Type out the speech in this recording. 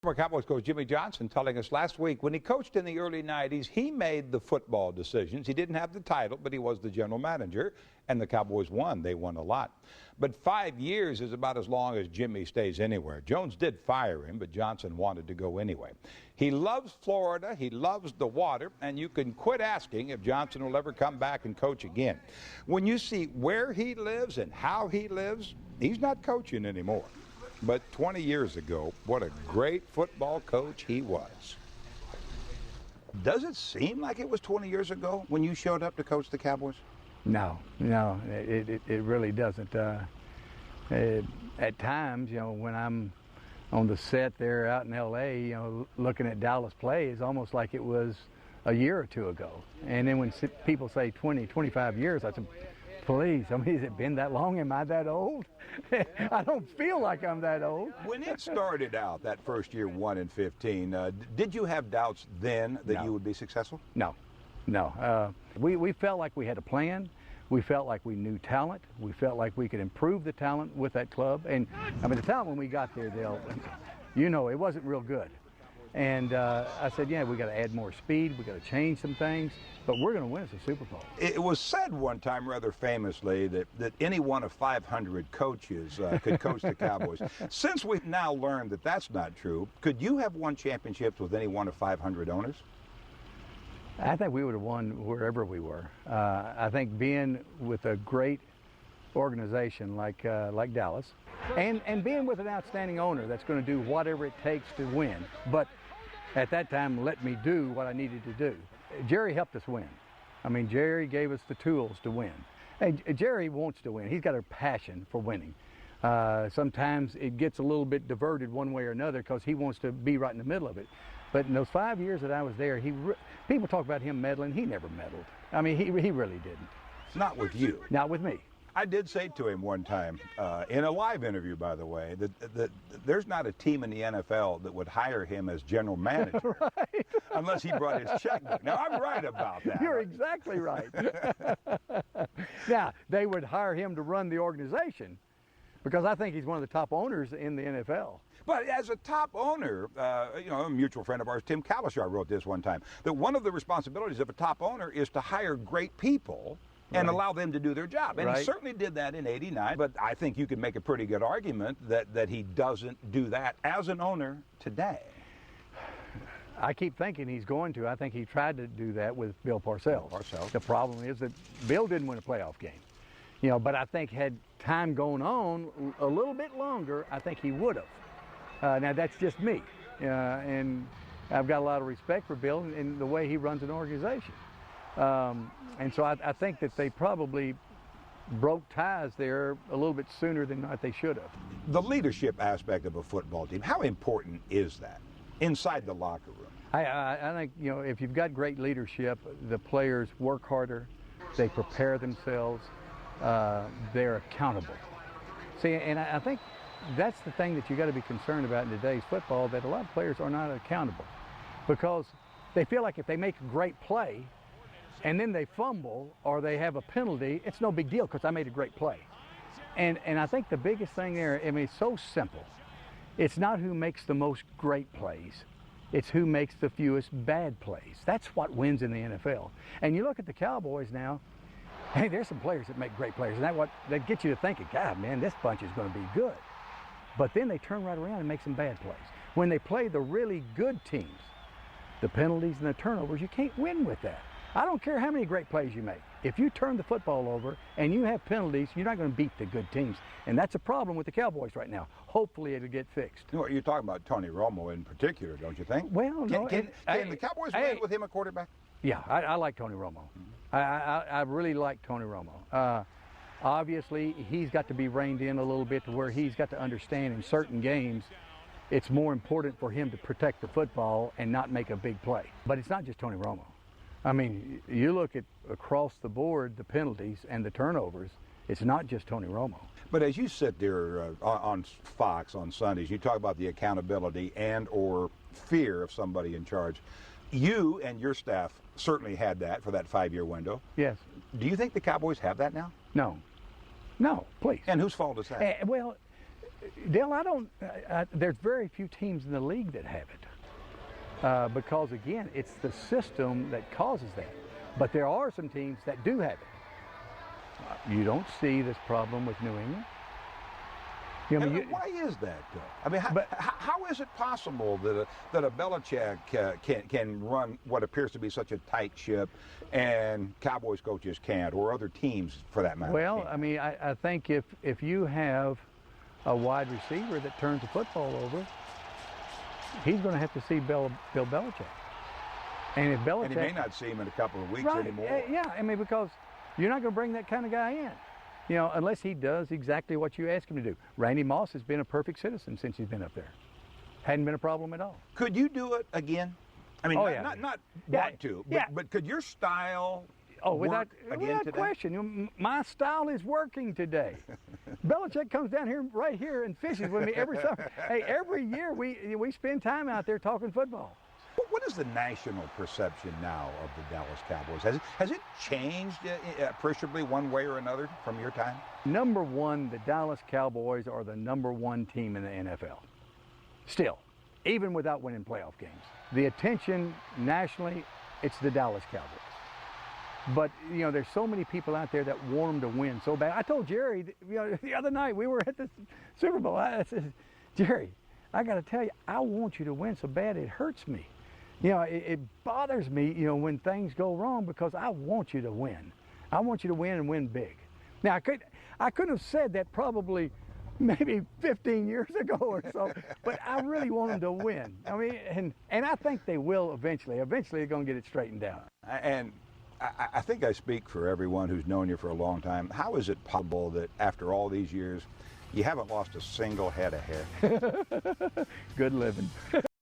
Former Cowboys coach Jimmy Johnson telling us last week when he coached in the early 90s, he made the football decisions. He didn't have the title, but he was the general manager, and the Cowboys won. They won a lot. But 5 years is about as long as Jimmy stays anywhere. Jones did fire him, but Johnson wanted to go anyway. He loves Florida. He loves the water, and you can quit asking if Johnson will ever come back and coach again. When you see where he lives and how he lives, he's not coaching anymore. But 20 years ago, what a great football coach he was. Does it seem like it was 20 years ago when you showed up to coach the Cowboys? No, it really doesn't. At times, when I'm on the set there out in L.A., looking at Dallas play, it's almost like it was a year or two ago. And then when people say 20, 25 years, I said, please, has it been that long? Am I that old? I don't feel like I'm that old. When it started out, that first year, 1-15, did you have doubts then that you would be successful? No. We felt like we had a plan. We felt like we knew talent. We felt like we could improve the talent with that club. And, the talent when we got there, it wasn't real good. And I said, we got to add more speed. We got to change some things. But we're going to win us a Super Bowl. It was said one time rather famously that any one of 500 coaches could coach the Cowboys. Since we've now learned that that's not true, could you have won championships with any one of 500 owners? I think we would have won wherever we were. I think being with a great organization like Dallas and being with an outstanding owner that's going to do whatever it takes to win, but at that time let me do what I needed to do. Jerry helped us win. Jerry gave us the tools to win. And Jerry wants to win. He's got a passion for winning. Sometimes it gets a little bit diverted one way or another because he wants to be right in the middle of it. But in those 5 years that I was there, people talk about him meddling. He never meddled. He really didn't. Not with you. Not with me. I did say to him one time, in a live interview, by the way, that there's not a team in the NFL that would hire him as general manager Right. unless he brought his checkbook. Now, I'm right about that. You're exactly right. Now, they would hire him to run the organization because I think he's one of the top owners in the NFL. But as a top owner, a mutual friend of ours, Tim Kalashar, wrote this one time, that one of the responsibilities of a top owner is to hire great people and allow them to do their job. And he certainly did that in '89, but I think you can make a pretty good argument that he doesn't do that as an owner today. I keep thinking he's going to. I think he tried to do that with Bill Parcels. The problem is that Bill didn't win a playoff game. But I think had time gone on a little bit longer, I think he would have. Now, that's just me. And I've got a lot of respect for Bill and the way he runs an organization. And so I think that they probably broke ties there a little bit sooner than what they should have. The leadership aspect of a football team, how important is that inside the locker room? I think, if you've got great leadership, the players work harder, they prepare themselves, they're accountable. See, and I think that's the thing that you got to be concerned about in today's football, that a lot of players are not accountable because they feel like if they make a great play, and then they fumble or they have a penalty, it's no big deal because I made a great play. And I think the biggest thing there, it's so simple. It's not who makes the most great plays. It's who makes the fewest bad plays. That's what wins in the NFL. And you look at the Cowboys now, hey, there's some players that make great players. And that gets you to thinking, God, man, this bunch is going to be good. But then they turn right around and make some bad plays. When they play the really good teams, the penalties and the turnovers, you can't win with that. I don't care how many great plays you make. If you turn the football over and you have penalties, you're not going to beat the good teams. And that's a problem with the Cowboys right now. Hopefully it'll get fixed. You're talking about Tony Romo in particular, don't you think? Well, Can the Cowboys win with him a quarterback? Yeah, I like Tony Romo. I really like Tony Romo. Obviously, he's got to be reined in a little bit to where he's got to understand in certain games it's more important for him to protect the football and not make a big play. But it's not just Tony Romo. You look at across the board, the penalties and the turnovers, it's not just Tony Romo. But as you sit there on Fox on Sundays, you talk about the accountability and or fear of somebody in charge. You and your staff certainly had that for that 5-year window. Yes. Do you think the Cowboys have that now? No, please. And whose fault is that? Well, Dale, there's very few teams in the league that have it. Because again, it's the system that causes that. But there are some teams that do have it. You don't see this problem with New England. Why is that, though? I mean, how is it possible that a Belichick can run what appears to be such a tight ship, and Cowboys coaches can't, or other teams for that matter? Well, I mean, I think if you have a wide receiver that turns the football over, he's going to have to see Bill Belichick. And if Belichick, and he may not see him in a couple of weeks right, anymore. Yeah, I mean, because you're not going to bring that kind of guy in. Unless he does exactly what you ask him to do. Randy Moss has been a perfect citizen since he's been up there. Hadn't been a problem at all. Could you do it again? I mean, not want to, but could your style without today? question. My style is working today. Belichick comes down here, right here, and fishes with me every summer. Hey, every year we spend time out there talking football. What is the national perception now of the Dallas Cowboys? Has it changed appreciably one way or another from your time? Number one, the Dallas Cowboys are the number one team in the NFL. Still, even without winning playoff games. The attention nationally, it's the Dallas Cowboys. But, there's so many people out there that want them to win so bad. I told Jerry, the other night we were at the Super Bowl. I said, Jerry, I got to tell you, I want you to win so bad it hurts me. It bothers me, when things go wrong, because I want you to win. I want you to win and win big. Now, I could have said that probably maybe 15 years ago or so, but I really want them to win. I mean, and I think they will eventually. Eventually, they're going to get it straightened out. And I think I speak for everyone who's known you for a long time. How is it possible that after all these years, you haven't lost a single head of hair? Good living.